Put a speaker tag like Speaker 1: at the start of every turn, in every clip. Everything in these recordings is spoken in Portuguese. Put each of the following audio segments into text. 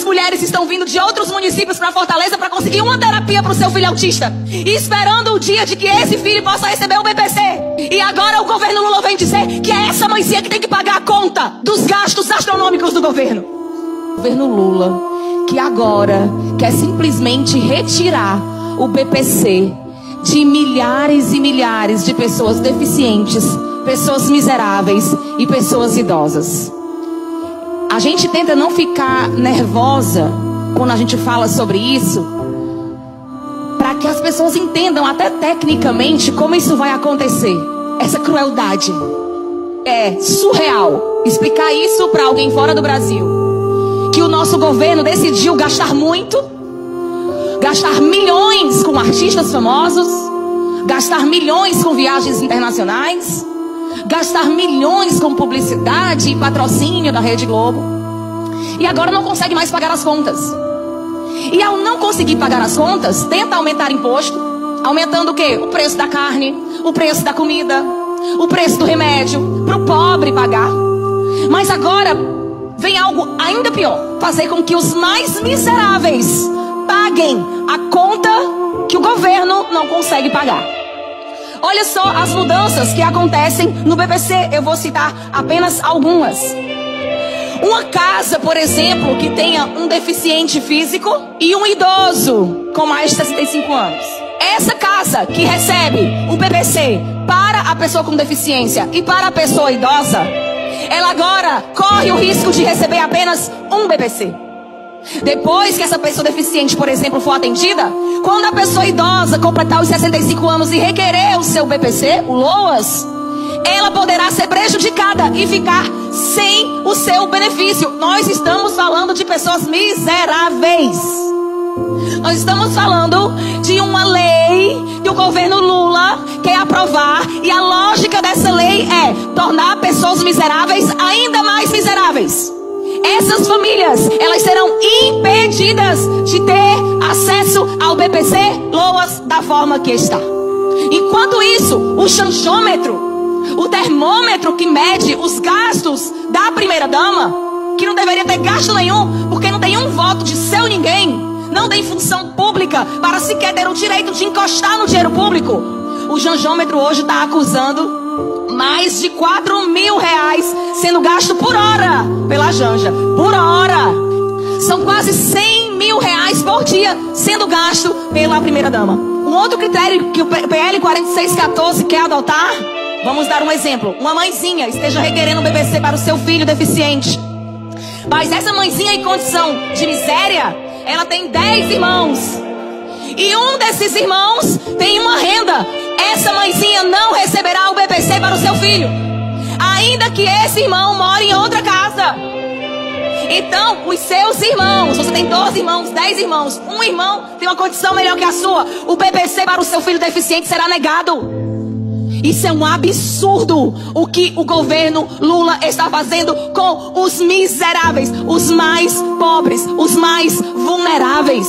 Speaker 1: Quantas mulheres estão vindo de outros municípios para Fortaleza para conseguir uma terapia para o seu filho autista? E esperando o dia de que esse filho possa receber o BPC. E agora o governo Lula vem dizer que é essa mãezinha que tem que pagar a conta dos gastos astronômicos do governo. O governo Lula, que agora quer simplesmente retirar o BPC de milhares e milhares de pessoas deficientes, pessoas miseráveis e pessoas idosas. A gente tenta não ficar nervosa quando a gente fala sobre isso, para que as pessoas entendam até tecnicamente como isso vai acontecer. Essa crueldade é surreal. Explicar isso para alguém fora do Brasil, que o nosso governo decidiu gastar muito, gastar milhões com artistas famosos, gastar milhões com viagens internacionais, gastar milhões com publicidade e patrocínio da Rede Globo, e agora não consegue mais pagar as contas. E ao não conseguir pagar as contas, tenta aumentar imposto, aumentando o quê? O preço da carne, o preço da comida, o preço do remédio, para o pobre pagar. Mas agora vem algo ainda pior: fazer com que os mais miseráveis paguem a conta que o governo não consegue pagar. Olha só as mudanças que acontecem no BPC. Eu vou citar apenas algumas. Uma casa, por exemplo, que tenha um deficiente físico e um idoso com mais de 65 anos. Essa casa que recebe o BPC para a pessoa com deficiência e para a pessoa idosa, ela agora corre o risco de receber apenas um BPC. Depois que essa pessoa deficiente, por exemplo, for atendida, quando a pessoa idosa completar os 65 anos e requerer o seu BPC, o LOAS, ela poderá ser prejudicada e ficar sem o seu benefício. Nós estamos falando de pessoas miseráveis. Nós estamos falando de uma lei que o governo Lula quer aprovar, e a lógica dessa lei é tornar pessoas miseráveis ainda mais miseráveis. Essas famílias, elas serão impedidas de ter acesso ao BPC LOAS da forma que está. Enquanto isso, o chanchômetro, o termômetro que mede os gastos da primeira-dama, que não deveria ter gasto nenhum, porque não tem um voto de seu ninguém, não tem função pública para sequer ter o direito de encostar no dinheiro público, o chanchômetro hoje está acusando mais de R$4.000 sendo gasto por hora pela Janja. Por hora. São quase R$100.000 por dia sendo gasto pela primeira-dama. Um outro critério que o PL 4614 quer adotar, vamos dar um exemplo. Uma mãezinha esteja requerendo um BPC para o seu filho deficiente, mas essa mãezinha em condição de miséria, ela tem 10 irmãos. E um desses irmãos tem uma renda. Essa mãezinha não receberá o BPC para o seu filho, ainda que esse irmão more em outra casa. Então, os seus irmãos, você tem 12 irmãos, 10 irmãos, um irmão tem uma condição melhor que a sua, o BPC para o seu filho deficiente será negado. Isso é um absurdo o que o governo Lula está fazendo com os miseráveis, os mais pobres, os mais vulneráveis.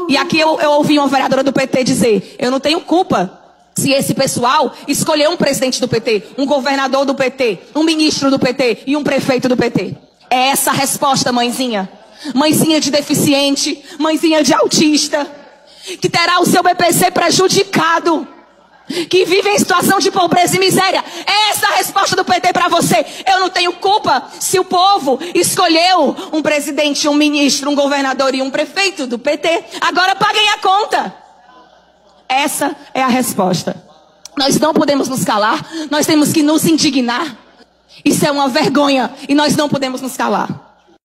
Speaker 1: E aqui eu ouvi uma vereadora do PT dizer: eu não tenho culpa se esse pessoal escolher um presidente do PT, um governador do PT, um ministro do PT e um prefeito do PT. É essa a resposta, mãezinha. Mãezinha de deficiente, mãezinha de autista, que terá o seu BPC prejudicado, que vive em situação de pobreza e miséria. É essa a resposta do PT para você. Eu não tenho culpa se o povo escolheu um presidente, um ministro, um governador e um prefeito do PT. Agora paguem a conta. Essa é a resposta. Nós não podemos nos calar, nós temos que nos indignar. Isso é uma vergonha e nós não podemos nos calar.